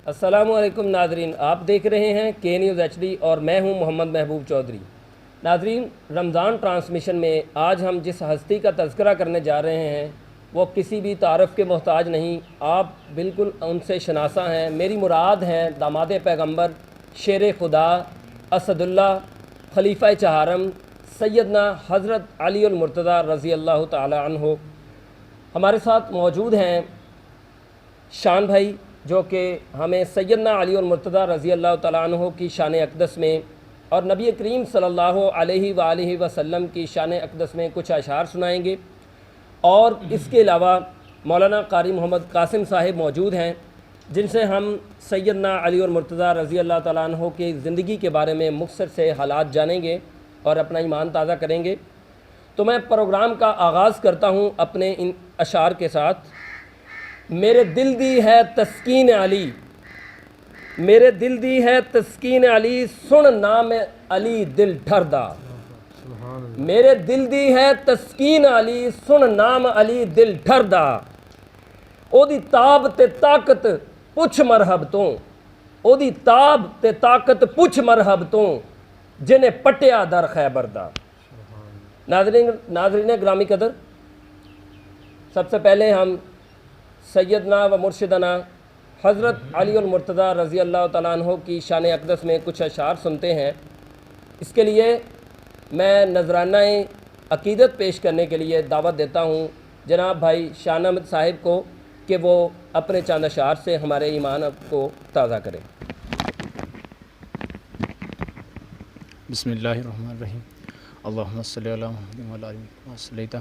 السلام علیکم ناظرین، آپ دیکھ رہے ہیں کے نیوز ایچ ڈی اور میں ہوں محمد محبوب چودھری۔ ناظرین، رمضان ٹرانسمیشن میں آج ہم جس ہستی کا تذکرہ کرنے جا رہے ہیں وہ کسی بھی تعارف کے محتاج نہیں، آپ بالکل ان سے شناسا ہیں۔ میری مراد ہیں داماد پیغمبر، شیر خدا، اسد اللہ، خلیفہ چہارم، سیدنا حضرت علی المرتضیٰ رضی اللہ تعالی عنہ۔ ہمارے ساتھ موجود ہیں شان بھائی، جو کہ ہمیں سیدنا علی المرتضیٰ رضی اللہ تعالیٰ عنہ کی شان اقدس میں اور نبی کریم صلی اللہ علیہ وآلہ وسلم کی شان اقدس میں کچھ اشعار سنائیں گے، اور اس کے علاوہ مولانا قاری محمد قاسم صاحب موجود ہیں جن سے ہم سیدنا علی المرتضیٰ رضی اللہ تعالیٰ عنہ کی زندگی کے بارے میں مختصر سے حالات جانیں گے اور اپنا ایمان تازہ کریں گے۔ تو میں پروگرام کا آغاز کرتا ہوں اپنے ان اشعار کے ساتھ۔ میرے دل دی ہے تسکین علی، میرے دل دی ہے تسکین علی، سن نام علی دل ٹھردا۔ میرے دل دی ہے تسکین علی، سن نام علی دل ٹھردا۔ او دی تاب تے طاقت پچھ مرحب تو، او دی تاب تے طاقت پچھ مرحب تو، جنہیں پٹیا در خیبر دا۔ ناظرین گرامی قدر، سب سے پہلے ہم سیدنا و مرشدنا حضرت علی المرتضیٰ رضی اللہ تعالیٰ عنہ کی شان اقدس میں کچھ اشعار سنتے ہیں۔ اس کے لیے میں نذرانہ عقیدت پیش کرنے کے لیے دعوت دیتا ہوں جناب بھائی شان احمد صاحب کو کہ وہ اپنے چند اشعار سے ہمارے ایمان کو تازہ کریں۔ بسم اللہ الرحمن الرحیم، اللہم صلی علی محمد وعلی آلہ محمد صلیتہ۔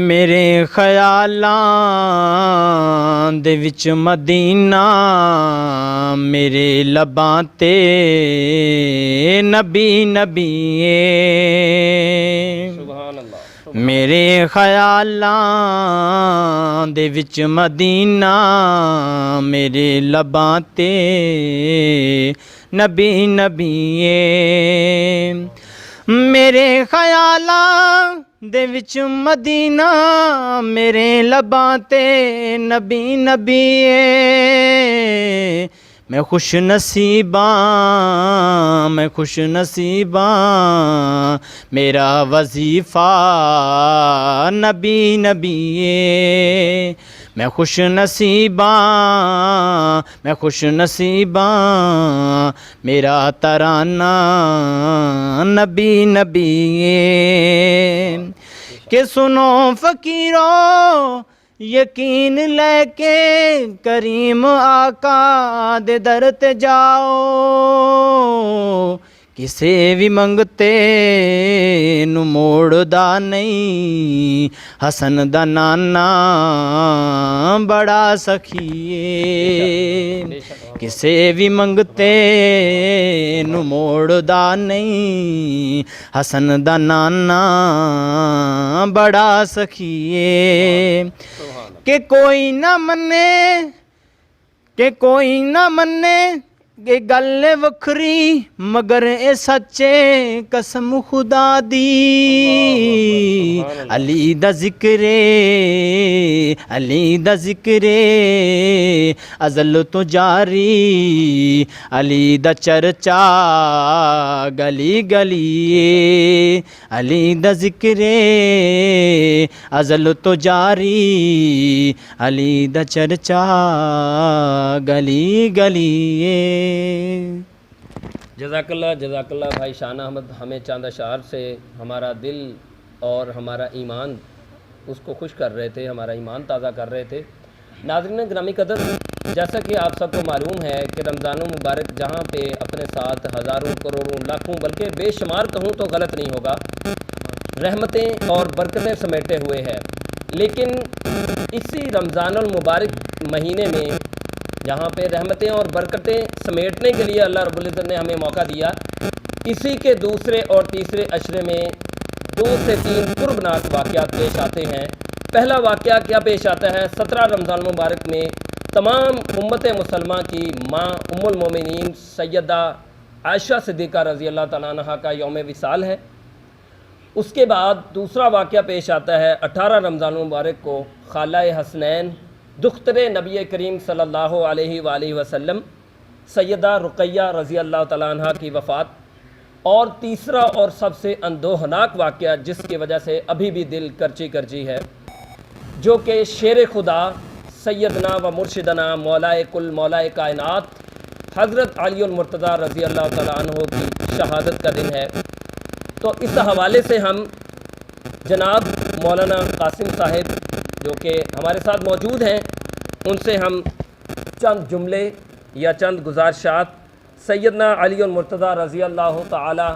میرے خیالاں دے وچ مدینہ، میرے لباں تے نبی نبی سبحان اللہ۔ میرے خیالاں دے وچ مدینہ، میرے لباں تے نبی نبی میرے خیالاں دے وچ مدینہ، میرے لباں تے نبی نبی میں خوش نصیباں، میں خوش نصیباں، میرا وظیفہ نبی نبی میں خوش نصیباں، میں خوش نصیباں، میرا ترانہ نبی نبی کہ سنو فقیرو یقین لے کے کریم آقا دے در تے جاؤ، کسے بھی منگتے نو موڑ دا نہیں، حسن دا نانا بڑا سخیے، کسے بھی منگتے نو موڑ دا نہیں، حسن دا نانا بڑا سخیے کہ کوئی نہ منے، کہ کوئی نہ منے کہ گل وکھری، مگر اے سچے قسم خدا دی، علی دا ذکر، علی دا ذکر ازل تو جاری، علی دا چرچا گلی گلی، علی دا ذکر ازل تو جاری، علی دا چرچا گلی گلی۔ جزاک اللہ بھائی شان احمد، ہمیں چاند اشعار سے ہمارا دل اور ہمارا ایمان اس کو خوش کر رہے تھے، ہمارا ایمان تازہ کر رہے تھے۔ ناظرین گرامی قدر، جیسا کہ آپ سب کو معلوم ہے کہ رمضان المبارک جہاں پہ اپنے ساتھ ہزاروں کروڑوں لاکھوں بلکہ بے شمار کہوں تو غلط نہیں ہوگا، رحمتیں اور برکتیں سمیٹے ہوئے ہے، لیکن اسی رمضان المبارک مہینے میں جہاں پہ رحمتیں اور برکتیں سمیٹنے کے لیے اللہ رب العزت نے ہمیں موقع دیا، اسی کے دوسرے اور تیسرے عشرے میں 2 سے 3 قربناک واقعات پیش آتے ہیں۔ پہلا واقعہ کیا پیش آتا ہے؟ 17 رمضان مبارک میں تمام امت مسلمہ کی ماں ام المومنین سیدہ عائشہ صدیقہ رضی اللہ تعالیٰ عنہ کا یوم وصال ہے۔ اس کے بعد دوسرا واقعہ پیش آتا ہے 18 رمضان مبارک کو خالہ حسنین دختر نبی کریم صلی اللہ علیہ وآلہ وسلم سیدہ رقیہ رضی اللہ تعالیٰ عنہ کی وفات، اور تیسرا اور سب سے اندوہناک واقعہ جس کی وجہ سے ابھی بھی دل کرچی کرچی ہے، جو کہ شیر خدا سیدنا و مرشدنا مولائے کل مولائے کائنات حضرت علی المرتضیٰ رضی اللہ تعالیٰ عنہ کی شہادت کا دن ہے۔ تو اس حوالے سے ہم جناب مولانا قاسم صاحب جو کہ ہمارے ساتھ موجود ہیں، ان سے ہم چند جملے یا چند گزارشات سیدنا علی المرتضیٰ رضی اللہ تعالی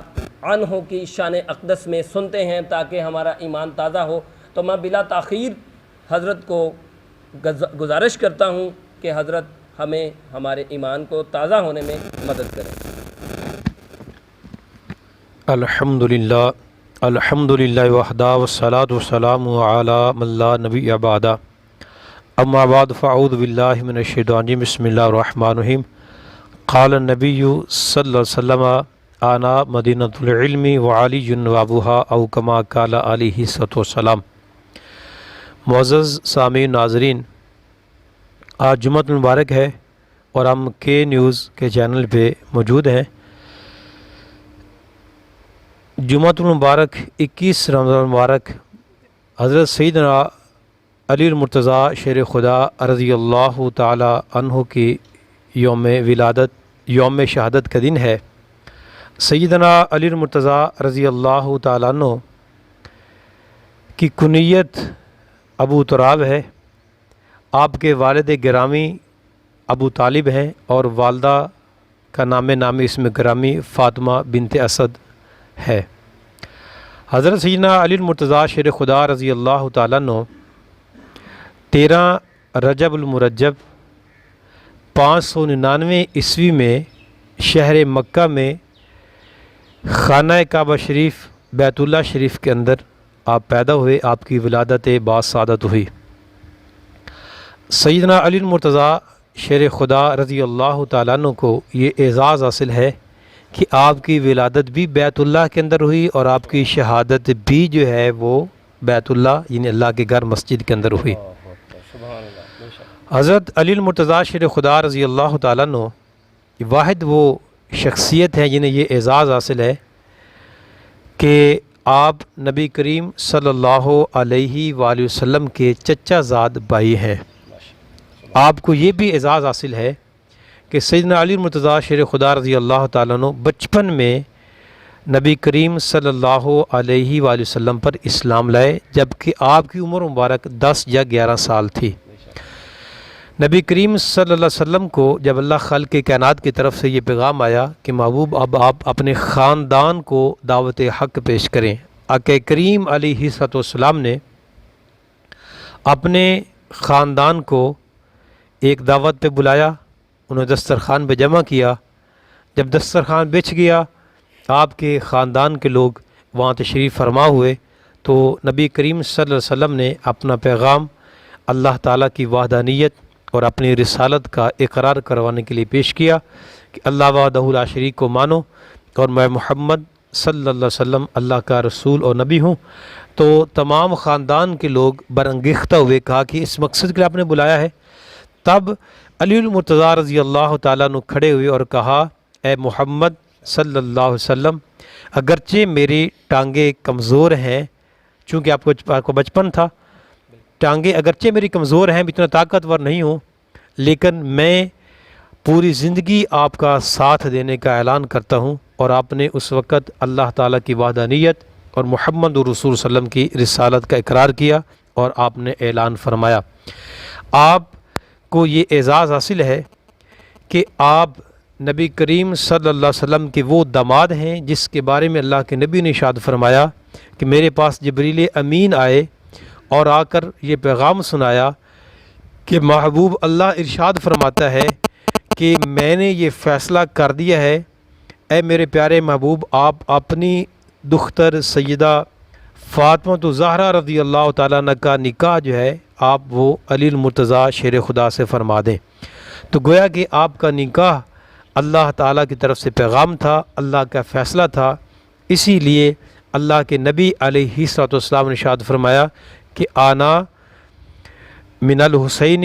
عنہ کی شان اقدس میں سنتے ہیں تاکہ ہمارا ایمان تازہ ہو۔ تو میں بلا تاخیر حضرت کو گزارش کرتا ہوں کہ حضرت ہمیں ہمارے ایمان کو تازہ ہونے میں مدد کریں۔ الحمدللہ وحدہ والصلاة والسلام علی من لا نبی بعدہ، اما بعد فاعوذ باللہ من الشیطان الرجیم، بسم اللہ الرحمن الرحیم۔ قال النبی صلی اللہ علیہ وسلم آنا مدینۃ العلم وعلی وابوہا او کما قال علیہ الصلوۃ والسلام۔ معزز سامعین ناظرین، آج جمعۃ مبارک ہے اور ہم کے نیوز کے چینل پہ موجود ہیں۔ جمعۃ المبارک 21 رمضان مبارک حضرت سیدنا علی المرتضیٰ شیر خدا رضی اللہ تعالی عنہ کی یوم ولادت، یوم شہادت کا دن ہے۔ سیدنا علی المرتضیٰ رضی اللہ تعالی عنہ کی کنیت ابو تراب ہے۔ آپ کے والد گرامی ابو طالب ہیں اور والدہ کا نامی اسم گرامی فاطمہ بنت اسد ہے۔ حضرت سیدنا علی المرتضیٰ شیر خدا رضی اللہ تعالیٰ عنہ 13 رجب المرجب 599 عیسوی میں شہر مکہ میں خانہ کعبہ شریف بیت اللہ شریف کے اندر آپ پیدا ہوئے، آپ کی ولادت باسعادت ہوئی۔ سیدنا علی المرتضیٰ شیر خدا رضی اللہ تعالیٰ عنہ کو یہ اعزاز حاصل ہے کہ آپ کی ولادت بھی بیت اللہ کے اندر ہوئی اور آپ کی شہادت بھی جو ہے وہ بیت اللہ یعنی اللہ کے گھر مسجد کے اندر ہوئی۔ حضرت علی المرتضیٰ شیر خدا رضی اللہ تعالیٰ عنہ واحد وہ شخصیت ہے جنہیں یہ اعزاز حاصل ہے کہ آپ نبی کریم صلی اللہ علیہ وآلہ وسلم کے چچا زاد بھائی ہیں۔ آپ کو یہ بھی اعزاز حاصل ہے کہ سیدنا علی المرتضیٰ شیر خدا رضی اللہ تعالیٰ عنہ بچپن میں نبی کریم صلی اللہ علیہ وآلہ وسلم پر اسلام لائے، جبکہ آپ کی عمر مبارک 10 یا 11 سال تھی۔ نبی کریم صلی اللہ علیہ وسلم کو جب اللہ خالق کائنات کی طرف سے یہ پیغام آیا کہ محبوب اب آپ اپنے خاندان کو دعوت حق پیش کریں، آقا کریم علیہ السلام نے اپنے خاندان کو ایک دعوت پہ بلایا، انہیں دسترخوان پہ جمع کیا۔ جب دسترخوان بچھ گیا، آپ کے خاندان کے لوگ وہاں تشریف فرما ہوئے، تو نبی کریم صلی اللہ علیہ وسلم نے اپنا پیغام اللہ تعالیٰ کی وحدانیت اور اپنی رسالت کا اقرار کروانے کے لیے پیش کیا کہ اللہ وحدہ لا شریک کو مانو اور میں محمد صلی اللہ علیہ وسلم اللہ کا رسول اور نبی ہوں۔ تو تمام خاندان کے لوگ برانگیختہ ہوئے، کہا کہ اس مقصد کے لیے آپ نے بلایا ہے۔ تب علی المرتضیٰ رضی اللہ تعالیٰ عنہ کھڑے ہوئے اور کہا، اے محمد صلی اللہ علیہ وسلم، اگرچہ میری ٹانگیں کمزور ہیں، چونکہ آپ کو بچپن تھا، ٹانگیں اگرچہ میری کمزور ہیں، اتنا طاقتور نہیں ہوں، لیکن میں پوری زندگی آپ کا ساتھ دینے کا اعلان کرتا ہوں۔ اور آپ نے اس وقت اللہ تعالیٰ کی وحدانیت اور محمد رسول صلی اللہ علیہ وسلم کی رسالت کا اقرار کیا اور آپ نے اعلان فرمایا۔ آپ کو یہ اعزاز حاصل ہے کہ آپ نبی کریم صلی اللہ علیہ وسلم کے وہ داماد ہیں جس کے بارے میں اللہ کے نبی نے ارشاد فرمایا کہ میرے پاس جبریل امین آئے اور آ کر یہ پیغام سنایا کہ محبوب اللہ ارشاد فرماتا ہے کہ میں نے یہ فیصلہ کر دیا ہے، اے میرے پیارے محبوب، آپ اپنی دختر سیدہ فاطمہ الزہرا رضی اللہ تعالیٰ عنہ کا نکاح جو ہے آپ وہ علی المرتضیٰ شیر خدا سے فرما دیں۔ تو گویا کہ آپ کا نکاح اللہ تعالیٰ کی طرف سے پیغام تھا، اللہ کا فیصلہ تھا، اسی لیے اللہ کے نبی علیہ السلام نے ارشاد فرمایا کہ آنا من الحسین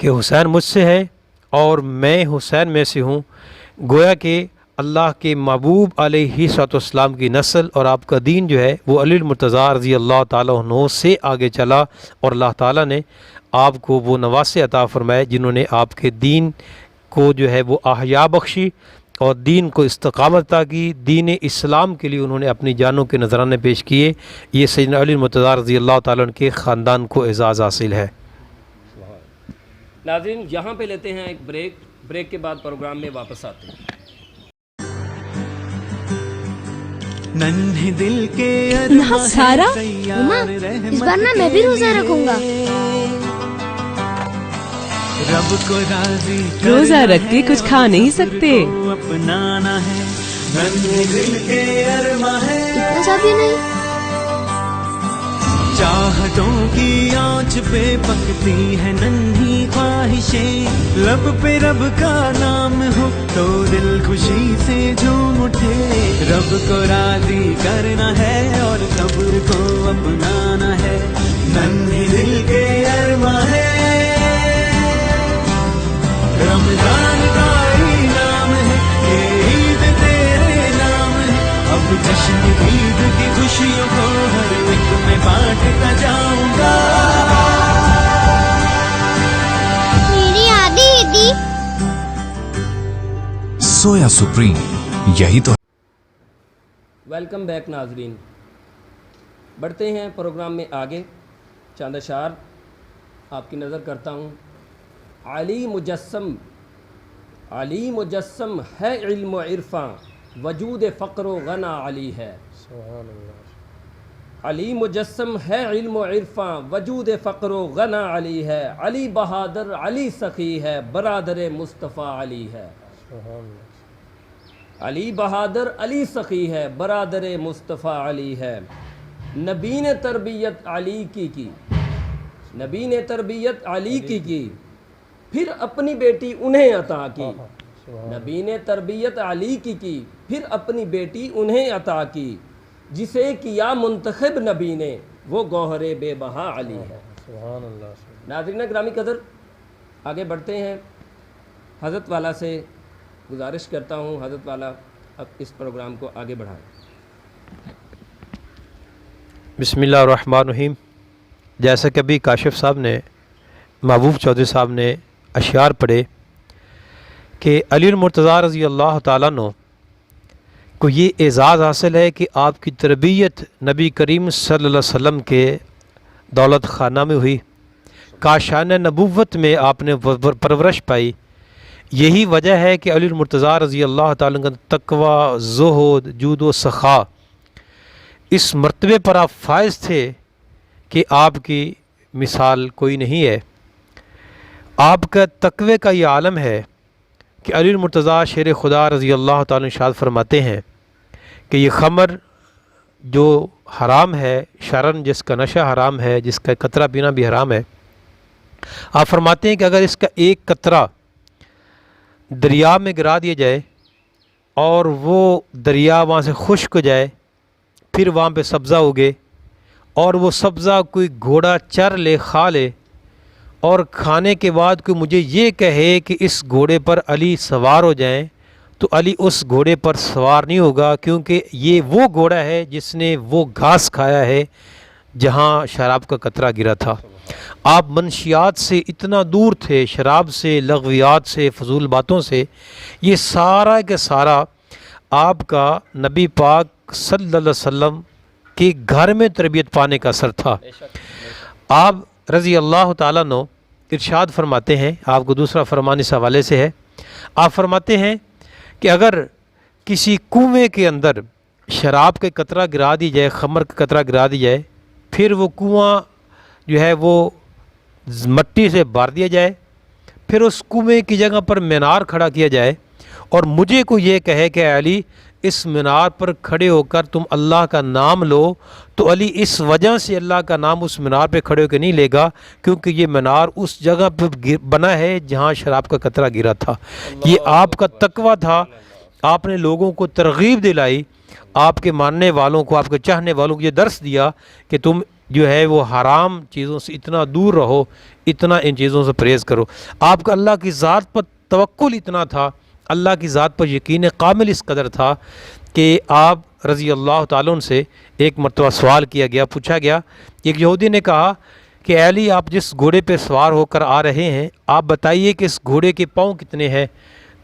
کہ حسین مجھ سے ہے اور میں حسین میں سے ہوں. گویا کہ اللہ کے محبوب علیہ السلام کی نسل اور آپ کا دین جو ہے وہ علی المرتضیٰ رضی اللہ تعالیٰ عنہ سے آگے چلا، اور اللہ تعالیٰ نے آپ کو وہ نواسے عطا فرمائے جنہوں نے آپ کے دین کو جو ہے وہ احیا بخشی اور دین کو استقامت عطا کی. دین اسلام کے لیے انہوں نے اپنی جانوں کے نذرانے پیش کیے. یہ سیدنا علی المرتضیٰ رضی اللہ تعالیٰ عنہ کے خاندان کو اعزاز حاصل ہے. ناظرین یہاں پہ لیتے ہیں ایک بریک کے بعد پروگرام میں واپس آتے ہیں. ننھے دل کے سارا اس بار نا میں بھی روزہ رکھوں گا. رب کو راضی روزہ رکھ کے کچھ کھا نہیں سکتے. اپنانا ہے ننھے دل کے ارما ہے. اتنا سا بھی نہیں. چاہتوں کی آنچ پہ پکتی ہے ننھی خواہشیں. لب پہ رب کا نام ہو تو دل خوشی سے جھوم اٹھے. رب کو راضی کرنا ہے اور صبر کو اپنانا ہے. ننھے دل کے ارما ہے. رمضان کا ہی نام ہے یہ عید تیرے نام ہے. اب جشن عید کی خوشیوں کو ہر ایک میں بانٹتا جاؤں گا. میری آدھی عیدی. سویا سپریم یہی تو. ویلکم بیک ناظرین، بڑھتے ہیں پروگرام میں آگے. چاند اشعار آپ کی نظر کرتا ہوں. علی مجسم ہے علم و عرفاں، وجود فقر و غنا علی ہے. علی مجسم ہے علم و عرفاں، وجود فقر و غنا علی ہے. علی بہادر علی سخی ہے، برادر مصطفیٰ علی ہے. علی بہادر علی سخی ہے، برادر مصطفیٰ علی ہے. نبی نے تربیت علی کی نبی نے تربیت علی کی پھر اپنی بیٹی انہیں عطا کی. نبی نے تربیت علی کی پھر اپنی بیٹی انہیں عطا کی. جسے کیا منتخب نبی نے وہ گوہر بے بہا علی ہے. ناظرین گرامی قدر، آگے بڑھتے ہیں. حضرت والا سے گزارش کرتا ہوں، حضرت والا اب اس پروگرام کو آگے بڑھائیں. بسم اللہ الرحمن الرحیم. جیسا کہ ابھی کاشف صاحب نے، محبوب چودھری صاحب نے اشعار پڑھے کہ علی المرتضیٰ رضی اللہ تعالیٰ عنہ کو یہ اعزاز حاصل ہے کہ آپ کی تربیت نبی کریم صلی اللہ علیہ وسلم کے دولت خانہ میں ہوئی. کاشان نبوت میں آپ نے پرورش پائی. یہی وجہ ہے کہ علی المرتضیٰ رضی اللہ تعالیٰ کا تقوی، زہد، جود و سخا اس مرتبے پر آپ فائز تھے کہ آپ کی مثال کوئی نہیں ہے. آپ کا تقوی کا یہ عالم ہے کہ علی المرتضیٰ شیر خدا رضی اللہ تعالیٰ ارشاد فرماتے ہیں کہ یہ خمر جو حرام ہے، شرن جس کا نشہ حرام ہے، جس کا قطرہ پینا بھی حرام ہے، آپ فرماتے ہیں کہ اگر اس کا ایک قطرہ دریا میں گرا دیا جائے اور وہ دریا وہاں سے خشک ہو جائے، پھر وہاں پہ سبزہ اگے اور وہ سبزہ کوئی گھوڑا چر لے، کھا لے، اور کھانے کے بعد کوئی مجھے یہ کہے کہ اس گھوڑے پر علی سوار ہو جائیں، تو علی اس گھوڑے پر سوار نہیں ہوگا، کیونکہ یہ وہ گھوڑا ہے جس نے وہ گھاس کھایا ہے جہاں شراب کا قطرہ گرا تھا. آپ منشیات سے اتنا دور تھے، شراب سے، لغویات سے، فضول باتوں سے. یہ سارا کے سارا آپ کا نبی پاک صلی اللہ علیہ وسلم کے گھر میں تربیت پانے کا اثر تھا. آپ رضی اللہ تعالیٰ عنہ ارشاد فرماتے ہیں، آپ کو دوسرا فرمان اس حوالے سے ہے. آپ فرماتے ہیں کہ اگر کسی کنویں کے اندر شراب کا قطرہ گرا دی جائے، خمر کا قطرہ گرا دی جائے، پھر وہ کنواں جو ہے وہ مٹی سے بھر دیا جائے، پھر اس کنویں کی جگہ پر مینار کھڑا کیا جائے، اور مجھے کو یہ کہے کہ علی اس مینار پر کھڑے ہو کر تم اللہ کا نام لو، تو علی اس وجہ سے اللہ کا نام اس مینار پہ کھڑے ہو کے نہیں لے گا کیونکہ یہ مینار اس جگہ پہ بنا ہے جہاں شراب کا قطرہ گرا تھا. یہ آپ کا تقویٰ تھا. آپ نے لوگوں کو ترغیب دلائی، آپ کے ماننے والوں کو، آپ کے چاہنے والوں کو یہ درس دیا کہ تم جو ہے وہ حرام چیزوں سے اتنا دور رہو، اتنا ان چیزوں سے پرہیز کرو۔ آپ کا اللہ کی ذات پر توکل اتنا تھا، اللہ کی ذات پر یقین کامل اس قدر تھا کہ آپ رضی اللہ تعالیٰ عنہ سے ایک مرتبہ سوال کیا گیا، پوچھا گیا، ایک یہودی نے کہا کہ اے علی آپ جس گھوڑے پہ سوار ہو کر آ رہے ہیں آپ بتائیے کہ اس گھوڑے کے پاؤں کتنے ہیں؟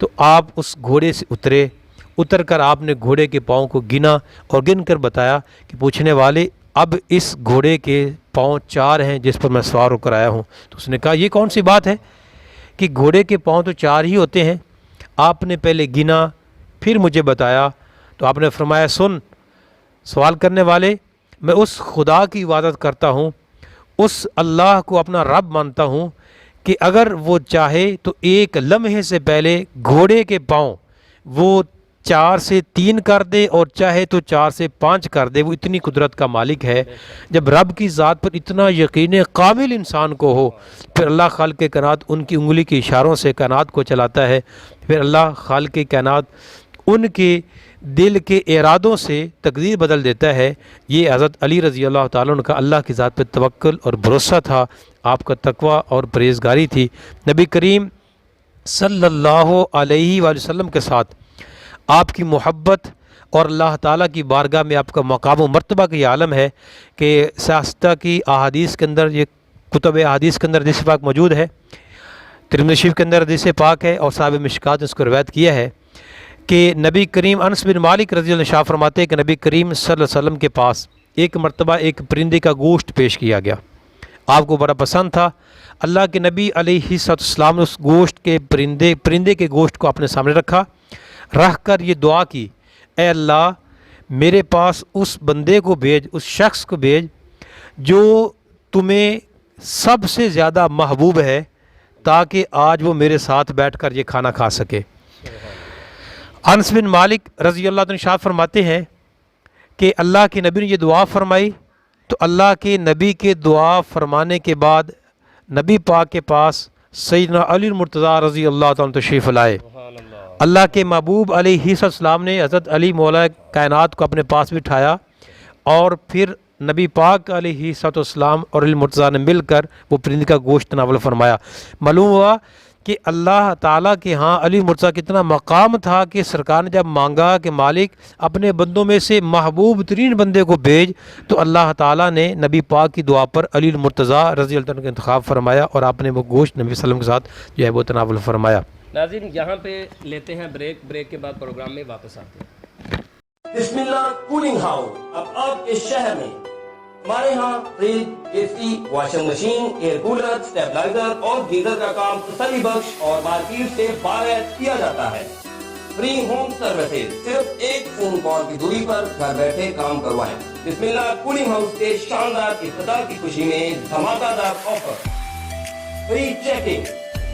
تو آپ اس گھوڑے سے اتر کر آپ نے گھوڑے کے پاؤں کو گنا اور گن کر بتایا کہ پوچھنے والے اب اس گھوڑے کے پاؤں 4 ہیں جس پر میں سوار ہو کر آیا ہوں۔ تو اس نے کہا یہ کون سی بات ہے کہ گھوڑے کے پاؤں تو 4 ہی ہوتے ہیں، آپ نے پہلے گنا پھر مجھے بتایا۔ تو آپ نے فرمایا سن سوال کرنے والے، میں اس خدا کی عبادت کرتا ہوں، اس اللہ کو اپنا رب مانتا ہوں کہ اگر وہ چاہے تو ایک لمحے سے پہلے گھوڑے کے پاؤں وہ 4 سے 3 کر دے اور چاہے تو 4 سے 5 کر دے، وہ اتنی قدرت کا مالک ہے۔ جب رب کی ذات پر اتنا یقین کامل انسان کو ہو، پھر اللہ خالق کائنات ان کی انگلی کے اشاروں سے کائنات کو چلاتا ہے، پھر اللہ خالق کائنات ان کے دل کے ارادوں سے تقدیر بدل دیتا ہے۔ یہ حضرت علی رضی اللہ تعالیٰ عنہ کا اللہ کی ذات پہ توکل اور بھروسہ تھا، آپ کا تقوی اور پرہیزگاری تھی۔ نبی کریم صلی اللہ علیہ وآلہ وسلم کے ساتھ آپ کی محبت اور اللہ تعالیٰ کی بارگاہ میں آپ کا مقام و مرتبہ کا یہ عالم ہے کہ سیاستہ کی احادیث کے اندر، یہ کتب احادیث کے اندر حدیث پاک موجود ہے، ترمذی شریف کے اندر حدیث پاک ہے اور صحابہ مشکات نے اس کو روایت کیا ہے کہ نبی کریم انس بن مالک رضی اللہ عنہ فرماتے ہیں کہ نبی کریم صلی اللہ علیہ وسلم کے پاس ایک مرتبہ ایک پرندے کا گوشت پیش کیا گیا، آپ کو بڑا پسند تھا۔ اللہ کے نبی علیہ السلام نے اس گوشت کے پرندے کے گوشت کو اپنے سامنے رکھ کر یہ دعا کی، اے اللہ میرے پاس اس بندے کو بھیج، اس شخص کو بھیج جو تمہیں سب سے زیادہ محبوب ہے، تاکہ آج وہ میرے ساتھ بیٹھ کر یہ کھانا کھا سکے۔ انس بن مالک رضی اللہ عنہ ارشاد فرماتے ہیں کہ اللہ کے نبی نے یہ دعا فرمائی تو اللہ کے نبی کے دعا فرمانے کے بعد نبی پاک کے پاس سیدنا علی المرتضیٰ رضی اللہ تعالیٰ تشریف لائے۔ اللہ کے محبوب علیہ السلام نے حضرت علی مولا کائنات کو اپنے پاس بٹھایا اور پھر نبی پاک علیہ السلام اور علی المرتضیٰ نے مل کر وہ پرندے کا گوشت تناول فرمایا۔ معلوم ہوا کہ اللہ تعالیٰ کے ہاں علی مرتضیٰ کتنا مقام تھا کہ سرکار نے جب مانگا کہ مالک اپنے بندوں میں سے محبوب ترین بندے کو بھیج، تو اللہ تعالیٰ نے نبی پاک کی دعا پر علی المرتضیٰ رضی اللہ عنہ کا انتخاب فرمایا اور آپ نے وہ گوشت نبی صلی اللہ علیہ وسلم کے ساتھ جو ہے وہ تناول فرمایا۔ ناظرین یہاں پہ لیتے ہیں بریک کے بعد پروگرام میں واپس آتے ہیں۔ بسم اللہ کولنگ ہاؤس اب آپ کے شہر میں ہمارے ہاں fridge, A C, washing machine, air cooler, stabilizer اور گیزر کا کام تسلی بخش اور مارکیٹ سے باہر کیا جاتا ہے۔ فری ہوم سروسز، صرف ایک فون کال کی دوری پر گھر بیٹھے کام کروائیں۔ بسم اللہ کولنگ ہاؤس کے شاندار افتتاح کی خوشی میں دھماکہ دار offer, free checking,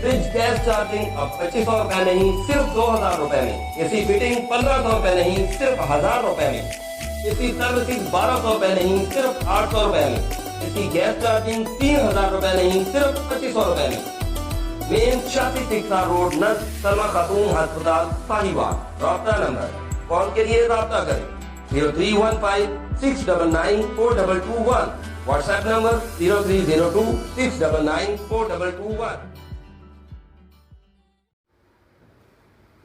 fridge gas charging اب 2500 روپے نہیں صرف 2000 روپے میں، اے سی فٹنگ 1500 روپے نہیں صرف 1000 روپے میں، اے سی سروسنگ 1200 روپے نہیں صرف 800 روپے میں، اے سی گیس چارجنگ 3000 روپے نہیں صرف 2500 روپے میں۔ مین 86 سکسار روڈ نزد سلمہ خاتون ہسپتال ساہیوال۔ رابطہ نمبر، کال کے لیے رابطہ کریں 0315699421، what's app number 0302699421۔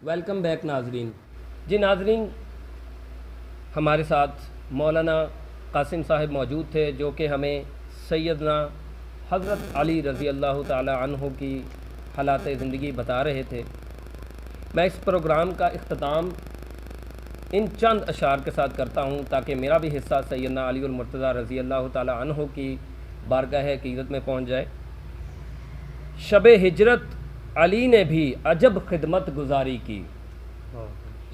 Welcome back ناظرین۔ جی ناظرین، ہمارے ساتھ مولانا قاسم صاحب موجود تھے جو کہ ہمیں سیدنا حضرت علی رضی اللہ تعالی عنہ کی حالات زندگی بتا رہے تھے۔ میں اس پروگرام کا اختتام ان چند اشعار کے ساتھ کرتا ہوں تاکہ میرا بھی حصہ سیدنا علی المرتضیٰ رضی اللہ تعالی عنہ کی بارگاہ عقیدت میں پہنچ جائے۔ شب ہجرت علی نے بھی عجب خدمت گزاری کی،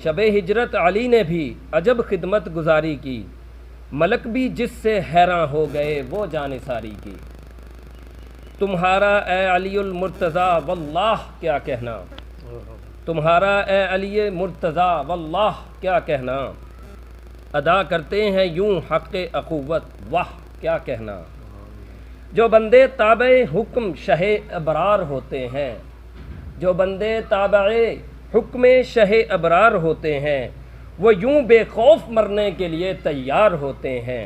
شب ہجرت علی نے بھی عجب خدمت گزاری کی، ملک بھی جس سے حیراں ہو گئے وہ جانثاری کی۔ تمہارا اے علی المرتضیٰ واللہ کیا کہنا، تمہارا اے علی مرتضیٰ واللہ کیا کہنا، ادا کرتے ہیں یوں حق اخوت واہ کیا کہنا۔ جو بندے تابع حکم شہ ابرار ہوتے ہیں، جو بندے تابع حکم شہ ابرار ہوتے ہیں، وہ یوں بے خوف مرنے کے لیے تیار ہوتے ہیں۔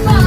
fun।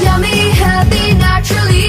Yummy, healthy, naturally,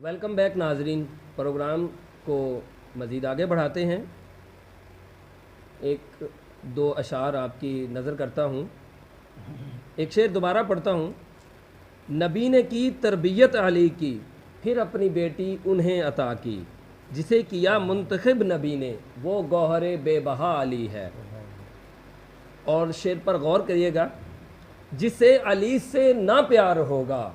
welcome back ناظرین، پروگرام کو مزید آگے بڑھاتے ہیں۔ ایک دو اشعار آپ کی نظر کرتا ہوں، ایک شعر دوبارہ پڑھتا ہوں۔ نبی نے کی تربیت علی کی، پھر اپنی بیٹی انہیں عطا کی، جسے کیا منتخب نبی نے وہ گوہر بے بہا علی ہے۔ اور شعر پر غور کریے گا، جسے علی سے نہ پیار ہوگا،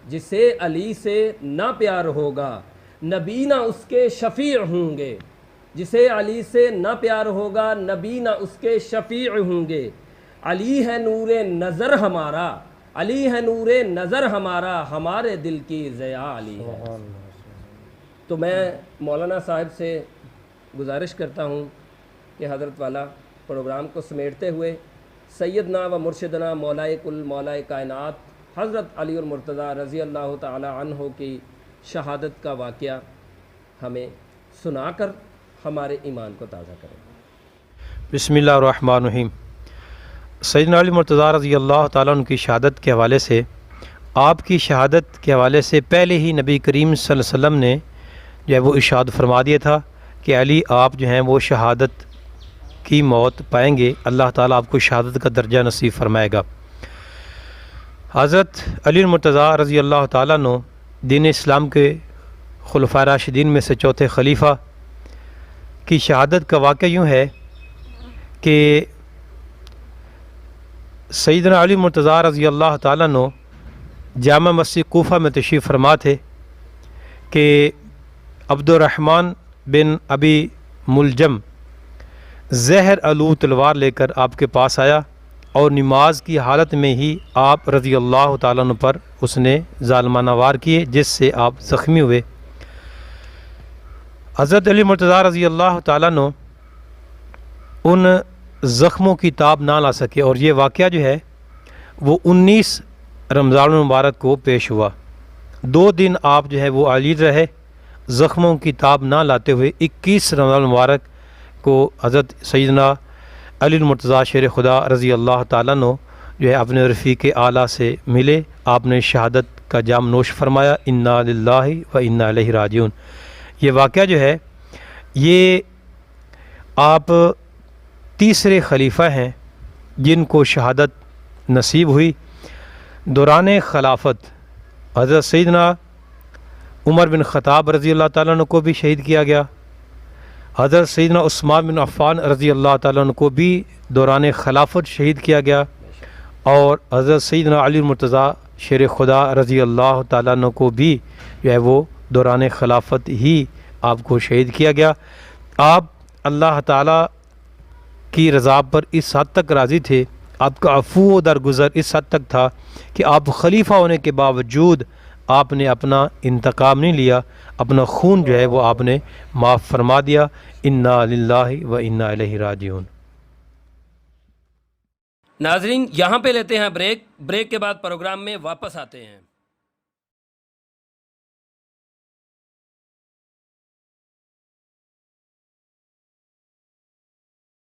جسے علی سے نہ پیار ہوگا، نبی نہ اس کے شفیع ہوں گے۔ جسے علی سے نہ پیار ہوگا، نبی نہ اس کے شفیع ہوں گے۔ علی ہے نور نظر ہمارا، علی ہے نور نظر ہمارا، ہمارے دل کی ضیاء علی ہے۔ تو میں مولانا صاحب سے گزارش کرتا ہوں کہ حضرت والا پروگرام کو سمیٹتے ہوئے سیدنا و مرشدنا مولائے کل مولائے کائنات حضرت علی المرتضیٰ رضی اللہ تعالی عنہ کی شہادت کا واقعہ ہمیں سنا کر ہمارے ایمان کو تازہ کریں۔ بسم اللہ الرحمن الرحیم۔ سیدنا علی مرتضیٰ رضی اللہ تعالیٰ عنہ کی شہادت کے حوالے سے، آپ کی شہادت کے حوالے سے پہلے ہی نبی کریم صلی اللہ علیہ وسلم نے جو ہے وہ ارشاد فرما دیا تھا کہ علی آپ جو ہیں وہ شہادت کی موت پائیں گے، اللہ تعالیٰ آپ کو شہادت کا درجہ نصیب فرمائے گا۔ حضرت علی المرتضیٰ رضی اللہ تعالیٰ عنہ دین اسلام کے خلفائے راشدین میں سے چوتھے خلیفہ کی شہادت کا واقعہ یوں ہے کہ سیدنا علی مرتضیٰ رضی اللہ تعالیٰ عنہ جامع مسجد کوفہ میں تشریف فرما تھے کہ عبد الرحمن بن ابی ملجم زہر آلود تلوار لے کر آپ کے پاس آیا اور نماز کی حالت میں ہی آپ رضی اللہ تعالیٰ عنہ پر اس نے ظالمانہ وار کیے، جس سے آپ زخمی ہوئے۔ حضرت علی مرتضیٰ رضی اللہ تعالیٰ عنہ ان زخموں کی تاب نہ لا سکے، اور یہ واقعہ جو ہے وہ 19 رمضان المبارک کو پیش ہوا۔ 2 دن آپ جو ہے وہ علیل رہے، زخموں کی تاب نہ لاتے ہوئے 21 رمضان المبارک کو حضرت سیدنا علی المرتضیٰ شیر خدا رضی اللہ تعالیٰ عنہ جو ہے اپنے رفیق اعلیٰ سے ملے، آپ نے شہادت کا جام نوش فرمایا، انا للہ و انا الیہ راجعون۔ یہ واقعہ جو ہے یہ آپ تیسرے خلیفہ ہیں جن کو شہادت نصیب ہوئی۔ دوران خلافت حضرت سیدنا عمر بن خطاب رضی اللہ تعالیٰ عنہ کو بھی شہید کیا گیا، حضرت سیدنا عثمان بن عفان رضی اللہ تعالیٰ عنہ کو بھی دوران خلافت شہید کیا گیا، اور حضرت سیدنا علی مرتضیٰ شیر خدا رضی اللہ تعالیٰ عنہ کو بھی جو ہے وہ دوران خلافت ہی آپ کو شہید کیا گیا۔ آپ اللہ تعالیٰ کی رضا پر اس حد تک راضی تھے، آپ کا عفو و درگزر اس حد تک تھا کہ آپ خلیفہ ہونے کے باوجود آپ نے اپنا انتقام نہیں لیا، اپنا خون جو ہے وہ آپ نے معاف فرما دیا۔ انا للہ و انا الیہ راجعون۔ ناظرین یہاں پہ لیتے ہیں بریک کے بعد پروگرام میں واپس آتے ہیں۔